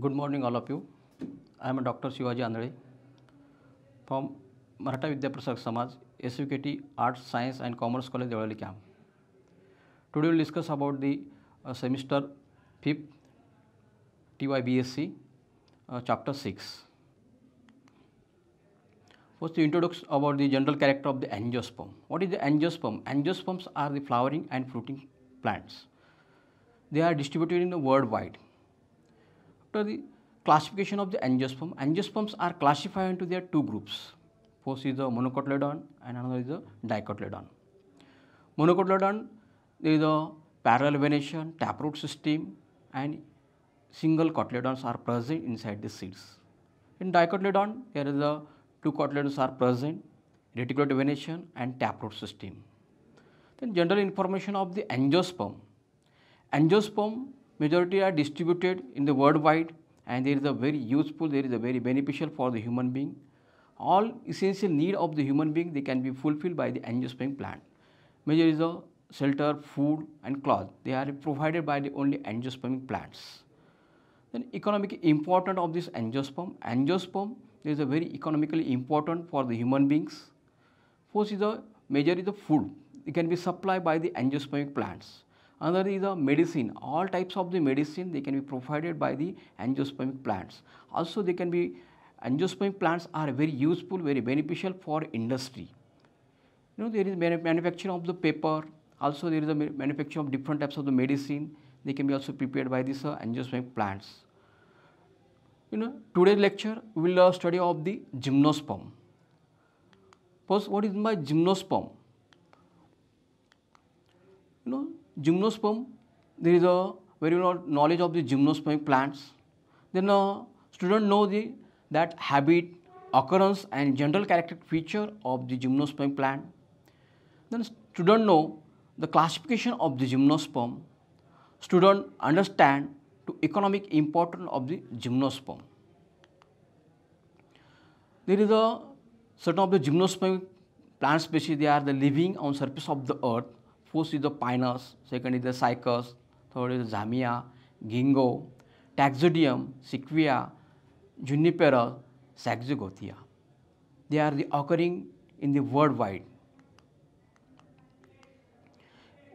Good morning, all of you. I am Dr. Shivaji Andale from Maratha Vidya Prasad Samaj, SUKT Arts, Science and Commerce College, Devali Camp. Today we will discuss about the semester 5th TYBSc, chapter 6. First, the introduction about the general character of the angiosperm. What is the angiosperm? Angiosperms are the flowering and fruiting plants. They are distributed in the worldwide. After the classification of the angiosperm, angiosperms are classified into their two groups. First is the monocotyledon and another is the dicotyledon. Monocotyledon, there is a parallel venation, taproot system and single cotyledons are present inside the seeds. In dicotyledon, there is a two cotyledons are present, reticulate venation and taproot system. Then general information of the angiosperm. Angiosperm majority are distributed in the worldwide and there is a very useful, there is a very beneficial for the human being. All essential need of the human being they can be fulfilled by the angiosperm plant. Major is a shelter, food and cloth. They are provided by the only angiospermic plants. Then economic importance of this angiosperm. Angiosperm is a very economically important for the human beings. First is the major is the food. It can be supplied by the angiospermic plants. Another is the medicine. All types of the medicine they can be provided by the angiospermic plants. Also they can be angiospermic plants are very useful, very beneficial for industry. There is manufacture of the paper. Also there is a manufacture of different types of the medicine. They can be also prepared by these angiospermic plants. Today's lecture we will study of the gymnosperm. First, what is my gymnosperm? Gymnosperm, there is a very knowledge of the gymnospermic plants. Then student know that habit, occurrence and general characteristic feature of the gymnosperm plant. Then student know the classification of the gymnosperm. Student understand to economic importance of the gymnosperm. There is a certain of the gymnosperm plant species, they are the living on surface of the earth. First is the pinus, second is the cycas, third is the zamia, ginkgo, taxodium, sequoia, juniper, saxagothia. They are the occurring in the worldwide.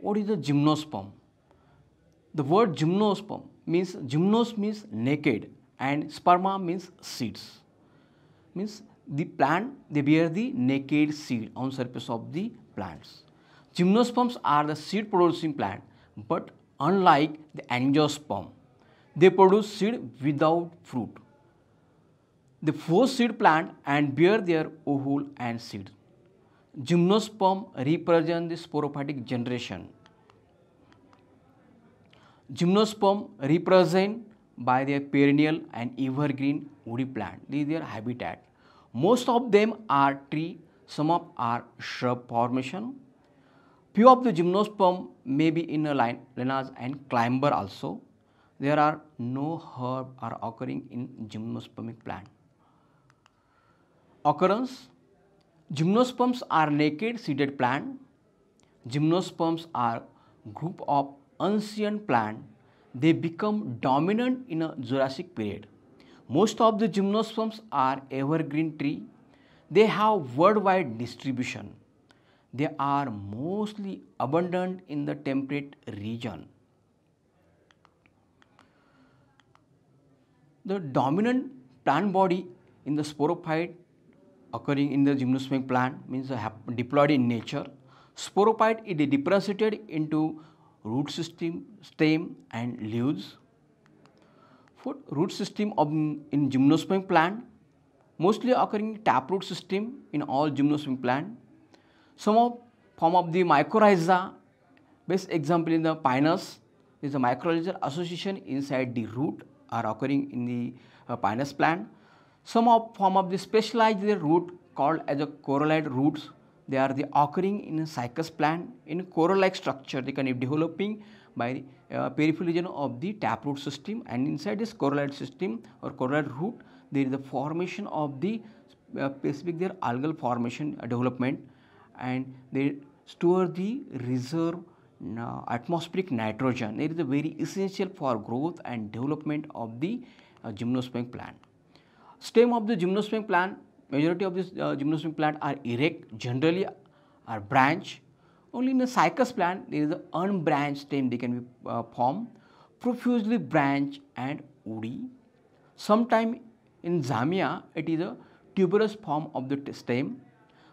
What is the gymnosperm? The word gymnosperm means, gymnos means naked and sperma means seeds. Means the plant, they bear the naked seed on surface of the plants. Gymnosperms are the seed producing plant, but unlike the angiosperm, they produce seed without fruit. They force seed plant and bear their ovule and seed. Gymnosperm represent the sporophytic generation. Gymnosperm represent by their perennial and evergreen woody plant. This is their habitat. Most of them are tree, some of are shrub formation. Few of the gymnosperm may be in a lineage and climber also. There are no herb are occurring in gymnospermic plant. Occurrence: gymnosperms are naked seeded plant. Gymnosperms are group of ancient plant. They become dominant in a Jurassic period. Most of the gymnosperms are evergreen tree. They have worldwide distribution. They are mostly abundant in the temperate region. The dominant plant body in the sporophyte occurring in the gymnospermic plant means diploid in nature. Sporophyte is differentiated into root system, stem and leaves. For root system in gymnospermic plant, mostly occurring taproot system in all gymnospermic plant. Some form of the mycorrhiza, best example in the pinus is the mycorrhizal association inside the root are occurring in the pinus plant. Some form of the specialized root called as a corollite roots, they are the occurring in a cycas plant in corolla-like structure. They can be developing by peripheral region of the taproot system, and inside this corollite system or corollite root there is the formation of the specific their algal formation development, and they store the reserve Now, atmospheric nitrogen, it is very essential for growth and development of the gymnosperm plant. Stem of the gymnosperm plant, majority of this gymnosperm plant are erect, generally are branch. Only in a cycas plant there is an unbranched stem, they can be formed, profusely branched and woody. Sometime in Zamia it is a tuberous form of the stem.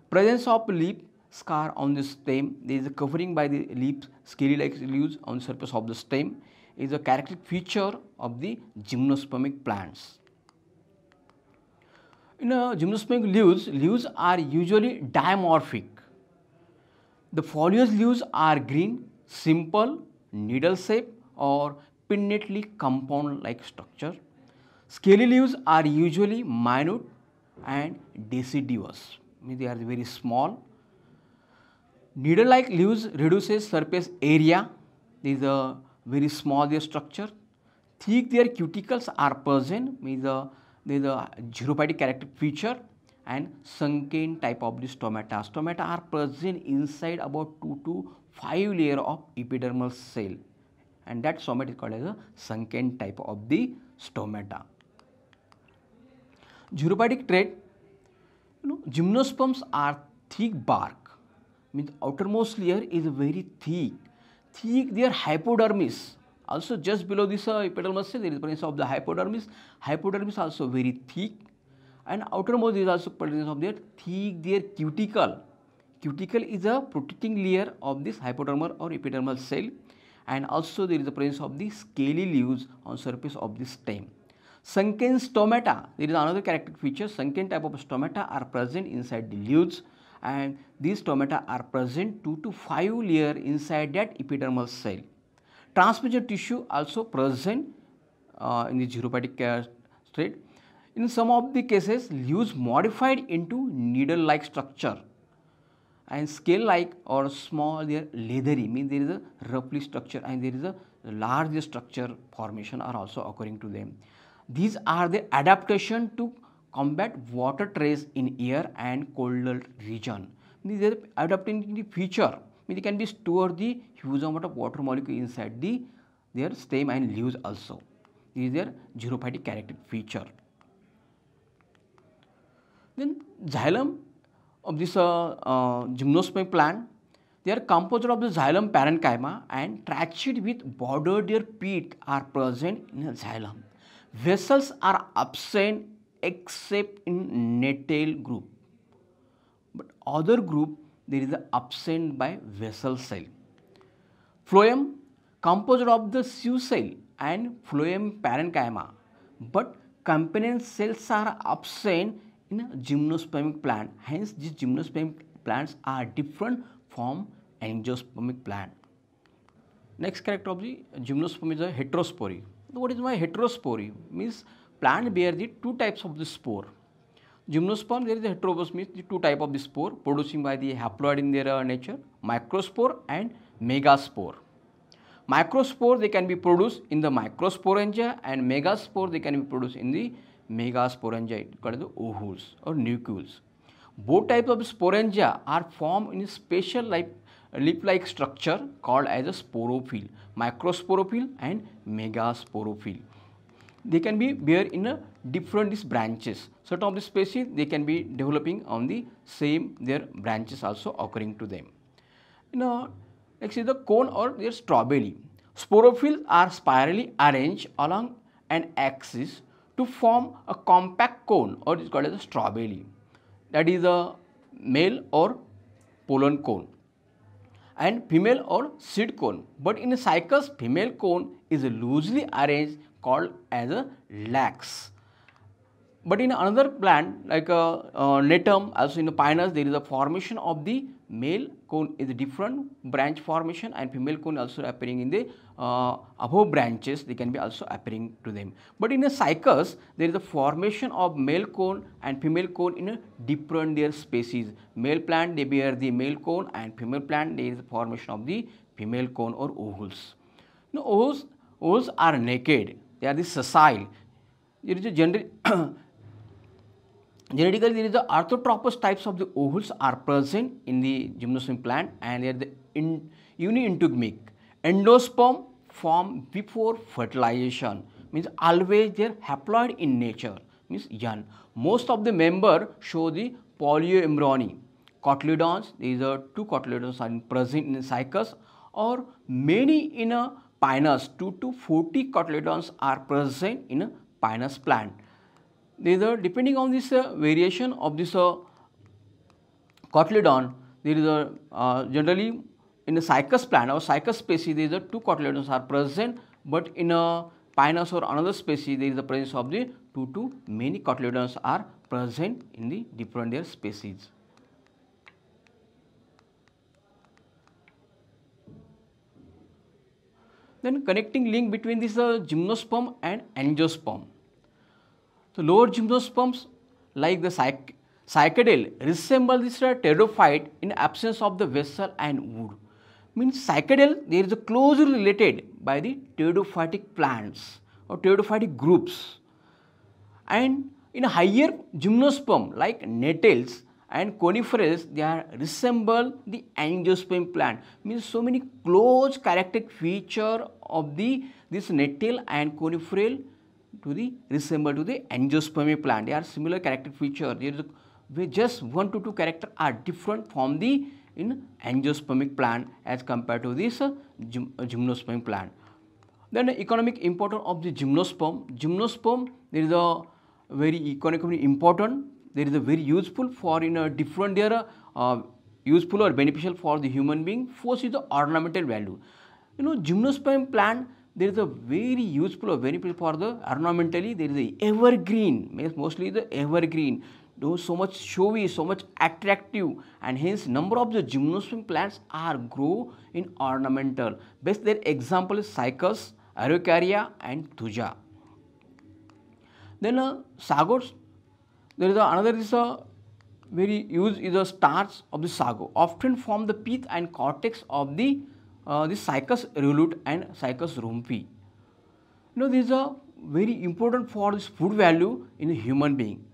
Presence of leaf scar on the stem, there is a covering by the leaves, scaly like leaves on the surface of the stem, is a characteristic feature of the gymnospermic plants. In gymnospermic leaves are usually dimorphic. The foliose leaves are green, simple, needle shape or pinnately compound like structure. Scaly leaves are usually minute and deciduous, means they are very small. Needle-like leaves reduces surface area. There is a very small their structure. Thick their cuticles are present, means there is a xerophytic characteristic feature, and sunken type of the stomata. Stomata are present inside about 2 to 5 layer of epidermal cell, and that stomata is called as a sunken type of the stomata. Xerophytic trait, gymnosperms are thick bark, means outermost layer is very thick. Their hypodermis, also just below this epidermal cell there is presence of the hypodermis. Hypodermis also very thick, and outermost is also presence of their thick their cuticle. Cuticle is a protecting layer of this hypodermal or epidermal cell, and also there is the presence of the scaly leaves on surface of the stem. Sunken stomata, there is another characteristic feature. Sunken type of stomata are present inside the leaves, and these stomata are present 2 to 5 layer inside that epidermal cell. Transmission tissue also present in the xerophytic state. In some of the cases, leaves modified into needle-like structure, and scale-like or small, they are leathery, means there is a roughly structure and there is a large structure formation are also occurring to them. These are the adaptation to combat water trace in air and colder region. These are adapting feature, means they can be store the huge amount of water molecule inside their stem and leaves also. This is their xerophytic characteristic feature. Then xylem of this gymnosperm plant, they are composed of the xylem parenchyma, and trachea with bordered their peak are present in a xylem. Vessels are absent except in natal group, but other group there is a absent by vessel cell. Phloem composed of the sieve cell and phloem parenchyma, but component cells are absent in a gymnospermic plant. Hence, these gymnospermic plants are different from angiospermic plant. Next character of the gymnosperm is a heterospory. What is my heterospory? Means plant bear the two types of the spore. Gymnosperm, there is a heterospory, means the two type of the spore producing by the haploid in their nature, microspore and megaspore. Microspore they can be produced in the microsporangia, and megaspore they can be produced in the megasporangia, called the ovules or nucleus. Both types of sporangia are formed in a special leaf-like structure called as a sporophyll, microsporophyll and megasporophyll. They can be bear in a different branches. Certain of the species they can be developing on the same their branches also occurring to them. Next is the cone or their strawberry. Sporophylls are spirally arranged along an axis to form a compact cone, or it is called as a strawberry. That is a male or pollen cone and female or seed cone. But in a cycas, female cone is loosely arranged called as a lax. But in another plant like Natum, also in the pinus, there is a formation of the male cone is a different branch formation, and female cone also appearing in the above branches, they can be also appearing to them. But in a cycas, there is a formation of male cone and female cone in a different their species. Male plant they bear the male cone, and female plant there is a formation of the female cone or ovules. Now ovules are naked, they are the sessile. There is a genetically, there is the orthotropous types of the ovules are present in the gymnosperm plant, and they are the uniintegmic. Endosperm form before fertilization, means always they are haploid in nature, means young. Most of the member show the polyembryony. Cotyledons, these are two cotyledons are present in cycas, or many in a pinus, 2 to 40 cotyledons are present in a pinus plant. These are depending on this variation of this cotyledon, there is a generally in a cycas plant or cycas species there is a two cotyledons are present, but in a pinus or another species there is the presence of the two to many cotyledons are present in the different their species. Then connecting link between this gymnosperm and angiosperm. So lower gymnosperms like the cycadale resemble this pteridophyte in absence of the vessel and wood. Means cycadale there is a closely related by the pteridophytic plants or pteridophytic groups, and in a higher gymnosperm like nettles and coniferae they are resemble the angiosperm plant, means so many close characteristic feature of this nettle and coniferal to the resemble to the angiosperm plant. They are similar characteristic feature. There is just 1 to 2 character are different from the in angiospermic plant as compared to this gymnosperm plant. Then the economic importance of the gymnosperm. Gymnosperm there is a very economically important. There is a very useful for in a different there useful or beneficial for the human being. First is the ornamental value. You know, gymnosperm plant there is a very useful or beneficial for the ornamentally. There is a evergreen, means mostly the evergreen. Though so much showy, so much attractive, and hence number of the gymnosperm plants are grow in ornamental. Best their example is cycas, araucaria, and thuja. Then sagos, there is another is a very used is a starch of the sago, often form the pith and cortex of the Cycas revolute and Cycas rumphi. You know, these are very important for this food value in a human being.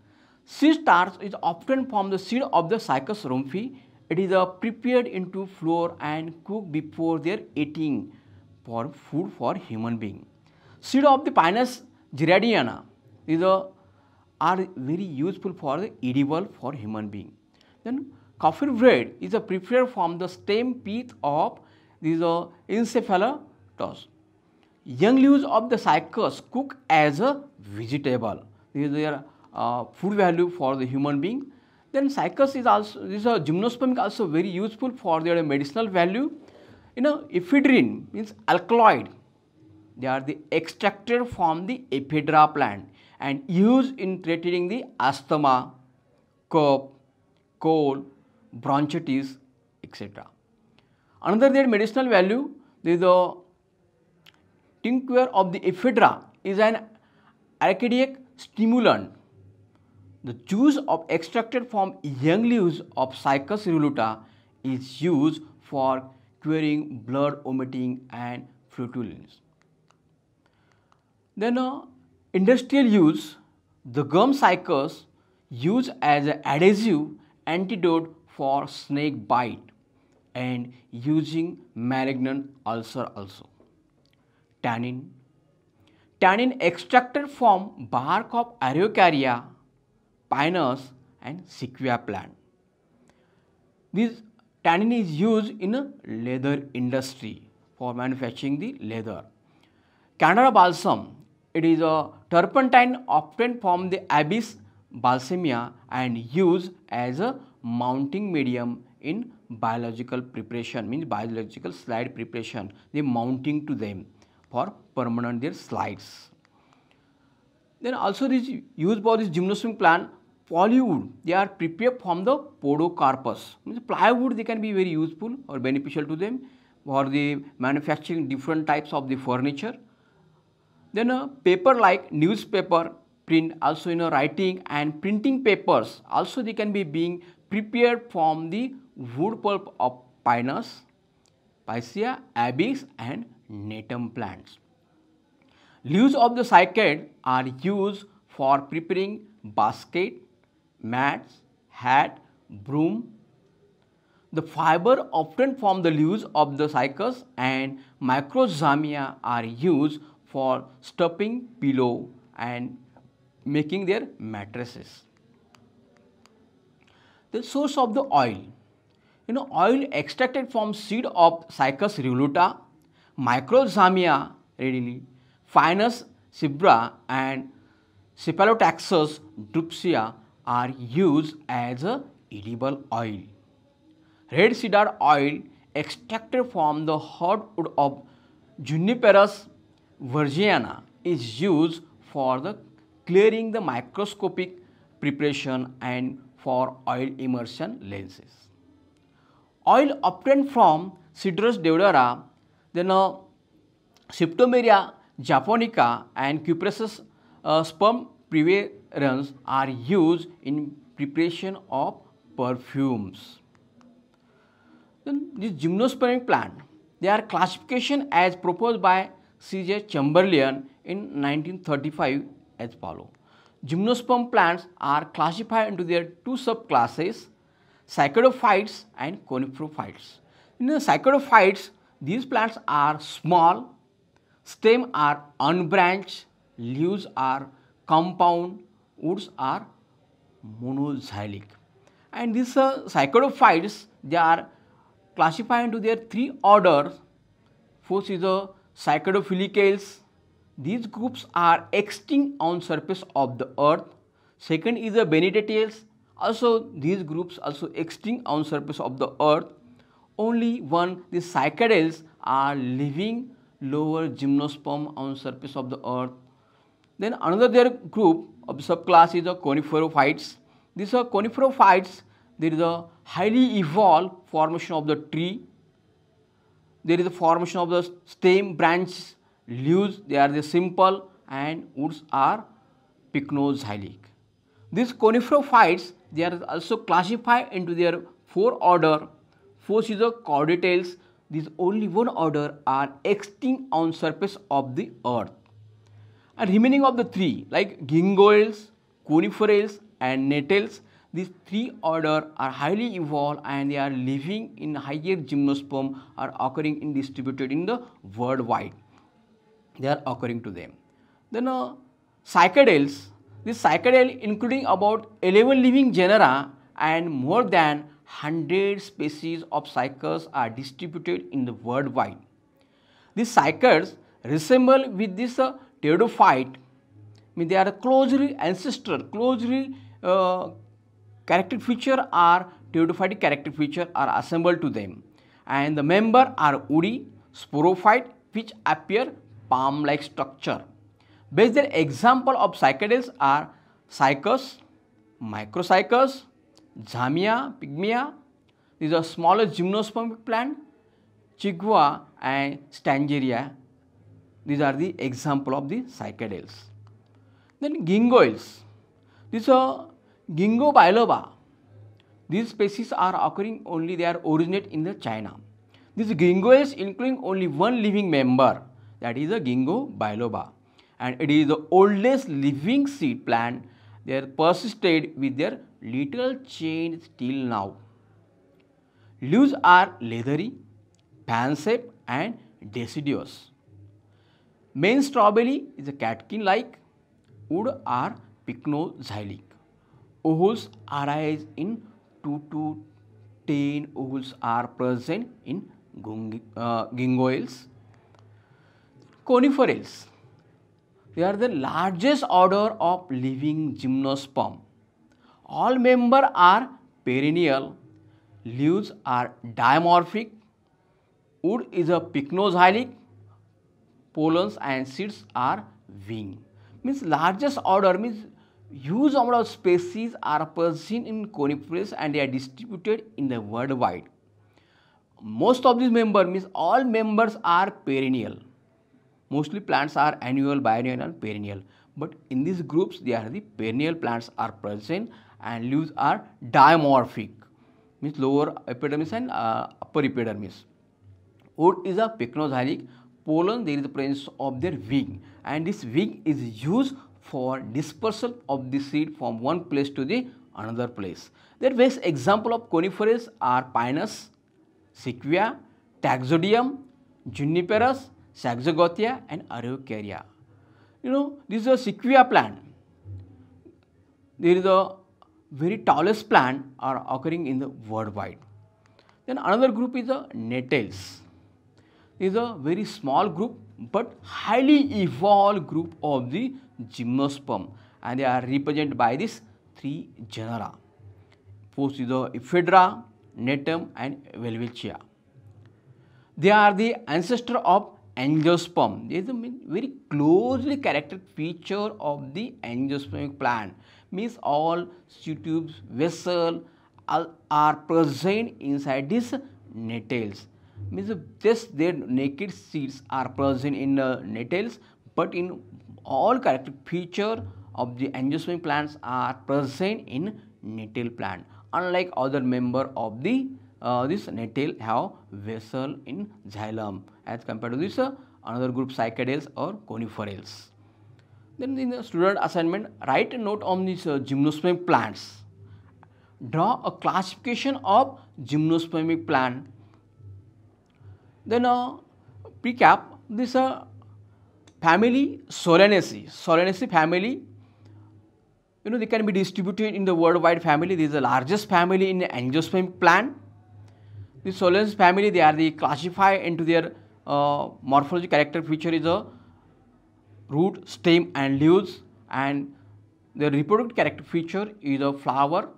Seed starch is often from the seed of the Cycas rumphi. It is prepared into flour and cooked before their eating for food for human being. Seed of the Pinus gerardiana is are very useful for the edible for human being. Then coffee bread is prepared from the stem pith of these encephalotus. Young leaves of the cycas cook as a vegetable. This is their food value for the human being. Then cycas is also, this gymnosperm also very useful for their medicinal value. You know, ephedrine means alkaloid. They are the extracted from the ephedra plant and used in treating the asthma, cough, cold, bronchitis, etc. Another their medicinal value, there is a tincture of the ephedra is an archaic stimulant. The juice of extracted from young leaves of Cycas revoluta is used for curing blood vomiting and flatulence. Then industrial use, the gum cycas used as an adhesive antidote for snake bite and using malignant ulcer also. Tannin. Tannin extracted from bark of Araucaria, Pinus and Sequoia plant. This tannin is used in a leather industry for manufacturing the leather. Canada balsam, it is a turpentine often from the Abies balsamea and used as a mounting medium in biological preparation, means biological slide preparation. They mounting to them for permanent their slides. Then also this used for this gymnosperm plant, polywood, they are prepared from the podocarpus. Means plywood they can be very useful or beneficial to them for the manufacturing different types of the furniture. Then paper like newspaper, print, also in writing and printing papers, also they can be being prepared from the wood pulp of Pinus, Picea, Abies and Natum plants. Leaves of the cycad are used for preparing basket, mats, hat, broom. The fiber often from the leaves of the cycas and microzamia are used for stuffing pillow and making their mattresses. The source of the oil. Oil extracted from seed of Cycas revoluta, Microzamia readily, Phinus cibra and Cephalotaxus drupsia are used as a edible oil. Red cedar oil extracted from the hardwood of Juniperus virginiana is used for the clearing the microscopic preparation and for oil immersion lenses. Oil obtained from Cedrus deodara, then Septomeria japonica and Cupressus sperm preferens are used in preparation of perfumes. Then this gymnospermic plant, their classification as proposed by C.J. Chamberlain in 1935 as follows. Gymnosperm plants are classified into their two subclasses, Cycadophytes and Coniferophytes. In the Cycadophytes, these plants are small, stems are unbranched, leaves are compound, woods are monozylic. And these Cycadophytes, they are classified into their three orders. First is the Cycadophylicales. These groups are extinct on surface of the earth. Second is the Benedictales. Also, these groups also extinct on surface of the earth. Only one, the Cycadales are living lower gymnosperm on surface of the earth. Then another their group of subclass is the Coniferophytes. These are Coniferophytes. There is a highly evolved formation of the tree. There is a formation of the stem, branch, leaves. They are the simple and woods are pycnozylic. These Coniferophytes, they are also classified into their four order. First is the Chordatails. These only one order are extinct on surface of the earth. And remaining of the three like Gingoids, Coniferales and Natales, these three order are highly evolved and they are living in higher gymnosperm, are occurring in distributed in the worldwide. They are occurring to them. Then Cycadales, this Cycadale including about 11 living genera and more than 100 species of cycads are distributed in the worldwide. These cycads resemble with this pteridophyte, they are closely ancestral, closely characteristic feature are pteridophytic characteristic feature are assembled to them, and the member are woody sporophyte which appear palm-like structure. Best example of cycadales are Cycas, Microcycas, Zamia pygmea. These are smallest gymnospermic plant, Chigua and Stangeria. These are the example of the cycadales. Then Gingoids. These are Ginkgo biloba. These species are occurring only, they are originate in the China. These Gingoids including only one living member, that is a Ginkgo biloba, and it is the oldest living seed plant. They are persisted with their little chain till now. Leaves are leathery, fan-shaped and deciduous. Main strawberry is a catkin-like. Wood are pycnozylic. Ovules arise in 2 to 10 ovules are present in gingoids. Coniferales. They are the largest order of living gymnosperm. All members are perennial. Leaves are dimorphic. Wood is a pycnozylic. Pollens and seeds are winged. Means largest order means huge amount of species are present in coniferous and they are distributed in the worldwide. Most of these members means all members are perennial. Mostly plants are annual, biennial and perennial. But in these groups, they are the perennial plants are present and leaves are dimorphic, means lower epidermis and upper epidermis. Wood is a pycnozylic. Pollen, there is the presence of their wing, and this wing is used for dispersal of the seed from one place to the another place. Their best example of coniferous are Pinus, Sequoia, Taxodium, Juniperus, Saxagothia and Araucaria. This is a Sequoia plant. There is a very tallest plant are occurring in the worldwide. Then another group is the Nettles. It is a very small group but highly evolved group of the Gymnosperm, and they are represented by these three genera. First is the Ephedra, Netum and Welwitschia. They are the ancestor of Angiosperm. There is a very closely characteristic feature of the angiospermic plant. Means all tubes, vessel are present inside these nettles. Means just their naked seeds are present in the nettles, but in all characteristic feature of the angiospermic plants are present in nettle plant. Unlike other member of the this nettle have vessel in xylem as compared to this another group Cycadales or Coniferales. Then in the student assignment, write a note on these gymnospermic plants. Draw a classification of gymnospermic plant. Then recap this family Solanaceae. Solanaceae family, they can be distributed in the worldwide family. This is the largest family in the angiospermic plant. The Solanaceae family, they are classified into their morphology character feature is a root, stem and leaves, and the reproductive character feature is a flower,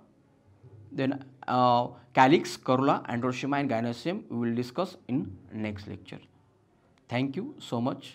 then calyx, corolla, androecium and gynoecium we will discuss in next lecture. Thank you so much.